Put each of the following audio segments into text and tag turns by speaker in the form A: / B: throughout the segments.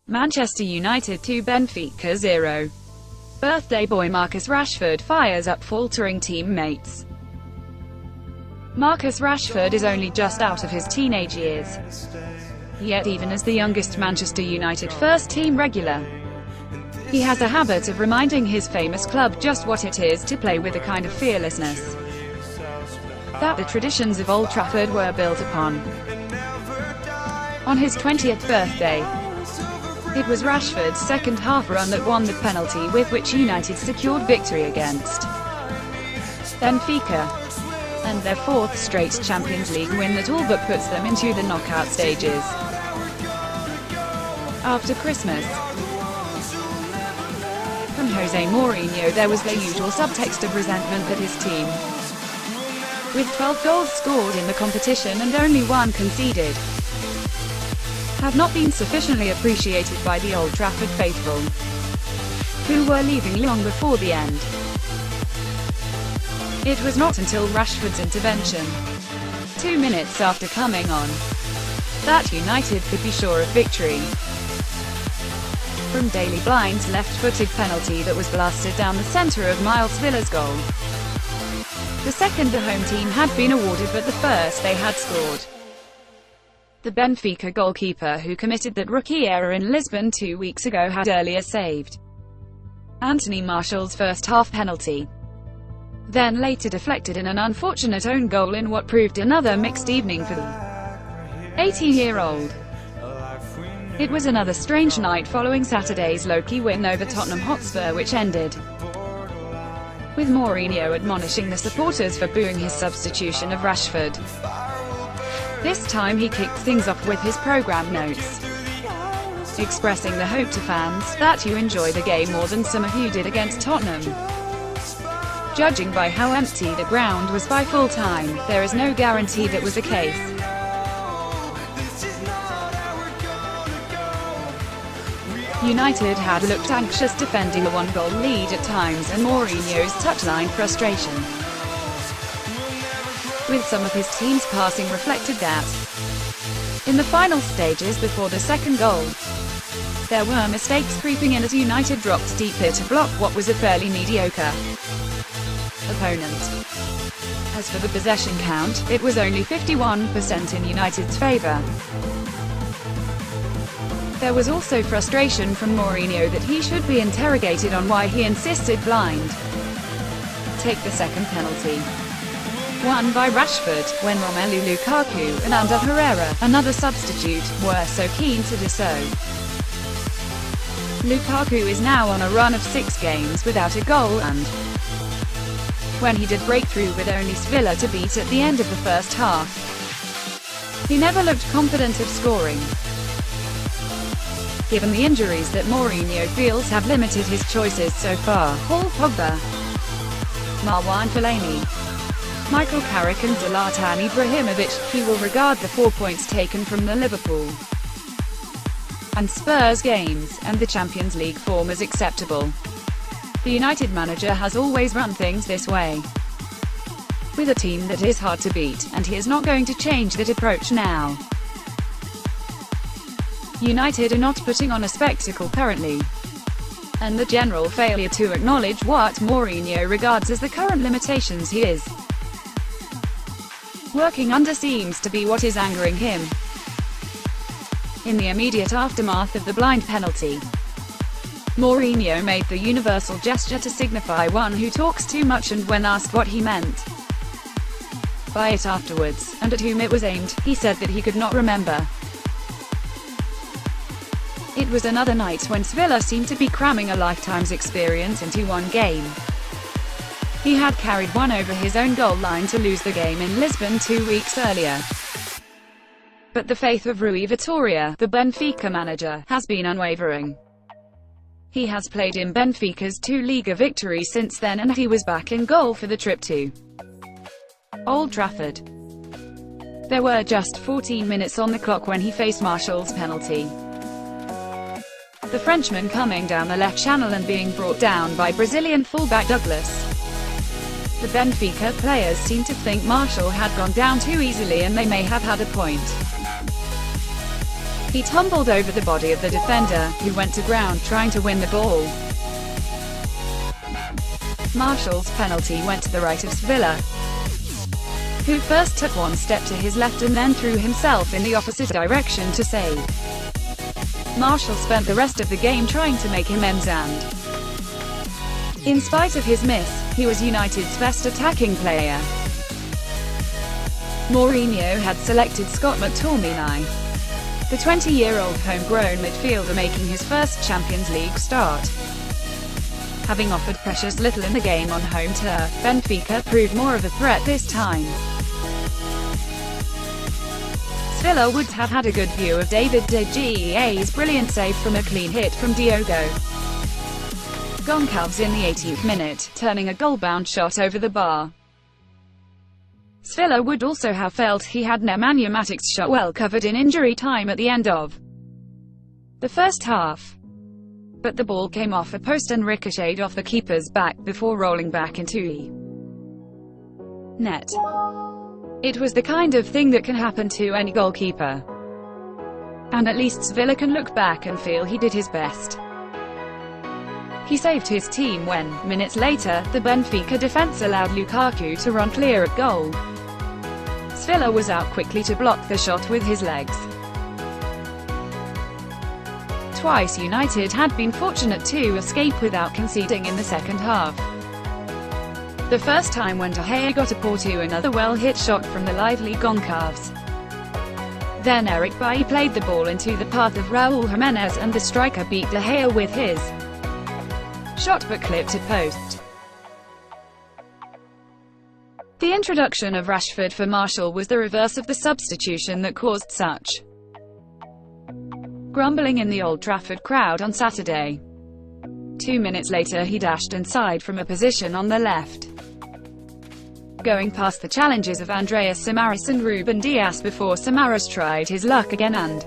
A: Manchester United 2 Benfica 0. Birthday boy Marcus Rashford fires up faltering teammates. Marcus Rashford is only just out of his teenage years. Yet even as the youngest Manchester United first-team regular, he has a habit of reminding his famous club just what it is to play with a kind of fearlessness that the traditions of Old Trafford were built upon. On his 20th birthday, it was Rashford's second half run that won the penalty with which United secured victory against Benfica, and their fourth straight Champions League win that all but puts them into the knockout stages. After Christmas, from Jose Mourinho there was the usual subtext of resentment that his team, with 12 goals scored in the competition and only one conceded, had not been sufficiently appreciated by the Old Trafford faithful, who were leaving long before the end. It was not until Rashford's intervention, 2 minutes after coming on, that United could be sure of victory. From Daley Blind's left-footed penalty that was blasted down the centre of Miles Villa's goal. The second the home team had been awarded, but the first they had scored. The Benfica goalkeeper who committed that rookie error in Lisbon 2 weeks ago had earlier saved Anthony Martial's first-half penalty, then later deflected in an unfortunate own goal in what proved another mixed evening for the 18-year-old. It was another strange night following Saturday's low-key win over Tottenham Hotspur, which ended with Mourinho admonishing the supporters for booing his substitution of Rashford. This time he kicked things off with his programme notes, expressing the hope to fans that you enjoy the game more than some of you did against Tottenham. Judging by how empty the ground was by full-time, there is no guarantee that was the case. United had looked anxious defending a one-goal lead at times, and Mourinho's touchline frustration with some of his team's passing reflected that. In the final stages before the second goal, there were mistakes creeping in as United dropped deeper to block what was a fairly mediocre opponent. As for the possession count, it was only 51% in United's favour. There was also frustration from Mourinho that he should be interrogated on why he insisted Blind take the second penalty, won by Rashford, when Romelu Lukaku and Ander Herrera, another substitute, were so keen to do so. Lukaku is now on a run of 6 games without a goal, and when he did break through with only Villa to beat at the end of the first half, he never looked confident of scoring. Given the injuries that Mourinho feels have limited his choices so far, Paul Pogba, Marwan Fellaini, Michael Carrick and Zlatan Ibrahimovic, he will regard the 4 points taken from the Liverpool and Spurs games, and the Champions League form as acceptable. The United manager has always run things this way, with a team that is hard to beat, and he is not going to change that approach now. United are not putting on a spectacle currently, and the general failure to acknowledge what Mourinho regards as the current limitations he is working under seems to be what is angering him. In the immediate aftermath of the Blind penalty, Mourinho made the universal gesture to signify one who talks too much, and when asked what he meant by it afterwards, and at whom it was aimed, he said that he could not remember. It was another night when Villa seemed to be cramming a lifetime's experience into one game. He had carried one over his own goal line to lose the game in Lisbon 2 weeks earlier. But the faith of Rui Vitória, the Benfica manager, has been unwavering. He has played in Benfica's 2 Liga victories since then, and he was back in goal for the trip to Old Trafford. There were just 14 minutes on the clock when he faced Martial's penalty. The Frenchman coming down the left channel and being brought down by Brazilian fullback Douglas. The Benfica players seemed to think Martial had gone down too easily, and they may have had a point. He tumbled over the body of the defender, who went to ground trying to win the ball. Martial's penalty went to the right of Sevilla, who first took one step to his left and then threw himself in the opposite direction to save. Martial spent the rest of the game trying to make amends and, in spite of his miss, he was United's best attacking player. Mourinho had selected Scott McTominay, the 20-year-old homegrown midfielder making his first Champions League start. Having offered precious little in the game on home turf, Benfica proved more of a threat this time. Sevilla would have had a good view of David De Gea's brilliant save from a clean hit from Diogo Goncalves in the 18th minute, turning a goal-bound shot over the bar. Sevilla would also have felt he had Nemanja Matic's shot well covered in injury time at the end of the first half. But the ball came off a post and ricocheted off the keeper's back before rolling back into the net. It was the kind of thing that can happen to any goalkeeper. And at least Sevilla can look back and feel he did his best. He saved his team when, minutes later, the Benfica defense allowed Lukaku to run clear at goal. Sevilla was out quickly to block the shot with his legs. Twice United had been fortunate to escape without conceding in the second half. The first time when De Gea got a paw to another well-hit shot from the lively Goncalves. Then Eric Bailly played the ball into the path of Raúl Jiménez and the striker beat De Gea with his shot but clipped at post. The introduction of Rashford for Martial was the reverse of the substitution that caused such grumbling in the Old Trafford crowd on Saturday. 2 minutes later he dashed inside from a position on the left, going past the challenges of Andreas Samaras and Ruben Dias before Samaras tried his luck again and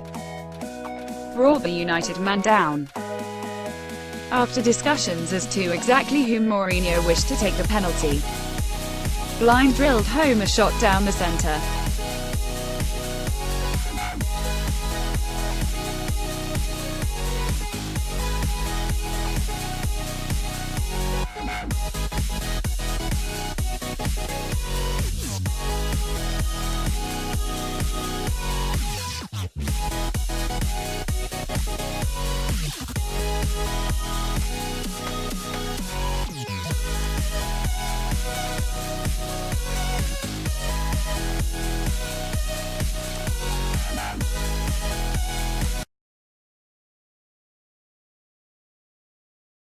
A: brought the United man down. After discussions as to exactly whom Mourinho wished to take the penalty, Blind drilled home a shot down the centre.